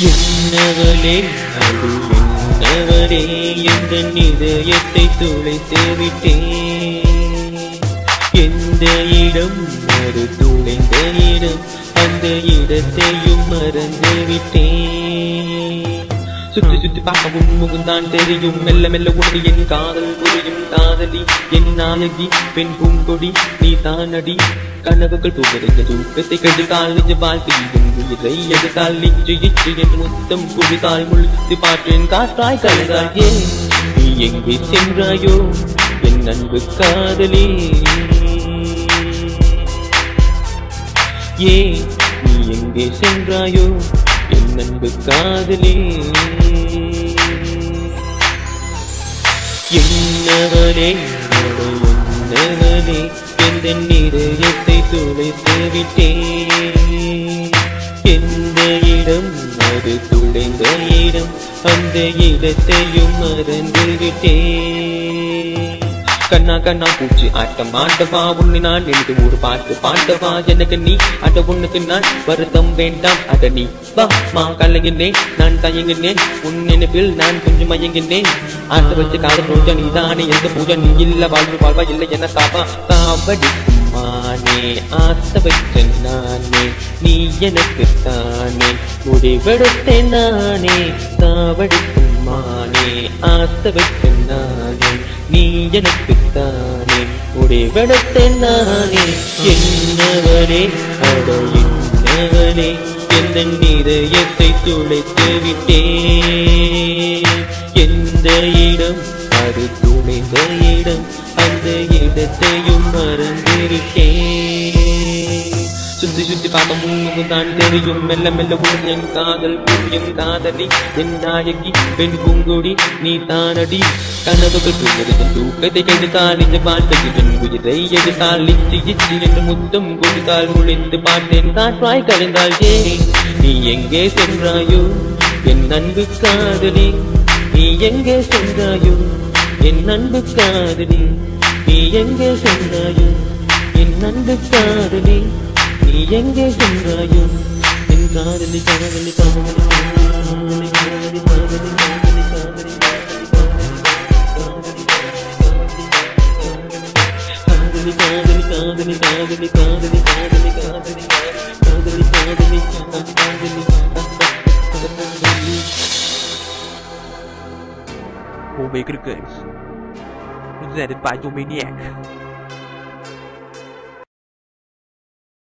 என்னவளே அது என்னவளே எந்த இதயத்தை துளைத்து விட்டேன். எந்த இடம் அது துளைந்த இடம், அந்த இடத்தையும் மறந்து விட்டேன். சுற்றி சுற்றி பார்க்கவும் முகந்தான் தெரியும், மெல்ல மெல்ல உனது என் காதல் புரியும். காதலி என் நாயகி பெண் பூங்கொடி நீ தானடி. கனவுகள் தூங்குகிற தூக்கத்தை கெடுத்தால் நிஜ வாழ்க்கையும் உயிரை எடுத்தால் நிச்சு இச்சு என் முத்தம் குடித்தாய். முழுத்து பார்த்தேன் காற்றாய் கலந்தாயே. நீ எங்கே சென்றாயோ என் அன்பு காதலி? ஏ நீ எங்கே சென்றாயோ என் அன்பு காதலி? என்னவளே என்னவளே எந்த இதயத்தை துளைத்து விட்டேன். எந்த இடம் அது துளைந்த இடம், அந்த இடத்தையும் மறந்து விட்டேன். கண்ணா கண்ணா பூச்சி ஆட்டம் ஆட்டவா உன்னை நான் எழுது ஒரு பாட்டு பாட்டவா. எனக்கு நீ அட உன்னுக்கு நான் வருத்தம் வேண்டாம் அட நீ வா மா. கலைகின்றேன் நான் தயங்கினேன் உன் நினைப்பில் நான் கொஞ்சம் மயங்கினேன். ஆசை வச்சு காதல் பூஜை நீ தானே, எந்த பூஜை நீ இல்ல வாழ்வு வாழ்வா இல்லை என தாவா. காவடி மானே ஆசை வச்ச நானே, நீ எனக்கு தானே முடிவெடுத்தேன் நானே. காவடிக்கும் மானே ஆசை வச்ச நானே, நீ எனக்கு தானே முடிவெடுத்தேன் நானே. என்னவளே அட என்னவளே எந்த இதயத்தை துளைத்து விட்டேன். எந்த இடம் அது துளைந்த இடம், அந்த இடத்தையும் மறந்து விட்டேன். சுத்தி சுத்தி பார்க்க முன்னுக்குதான் தெரியும், மெல்ல மெல்ல உன் என் காதல் புரியும். காதலி என் நாயகி பெண் பூங்கொடி நீ தானடி. கனவுகள் தூங்குகிற தூக்கத்தை கெடுத்தால் இந்த வாழ்க்கையின் உயிரை எடுத்தால் இச்சி இச்சி என்று முத்தம் கொடுத்தால். முழித்து பார்த்தேன் காற்றாய் கலைந்தால். ஏ நீ எங்கே சென்றாயோ என் அன்பு காதலி? நீ எங்கே சென்றாயோ என் அன்பு காதலி? நீ எங்கே சென்றாயோ என் அன்பு காதலி? நீ எங்கே சென்றாயோ என் காதலி? காதலி காதலி காதலி காதலி காதலி காதலி காதலி காதலி காதலி காதலி காதலி காதலி காதலி காதலி காதலி காதலி காதலி. Homemaker Goods, presented by Dominiac.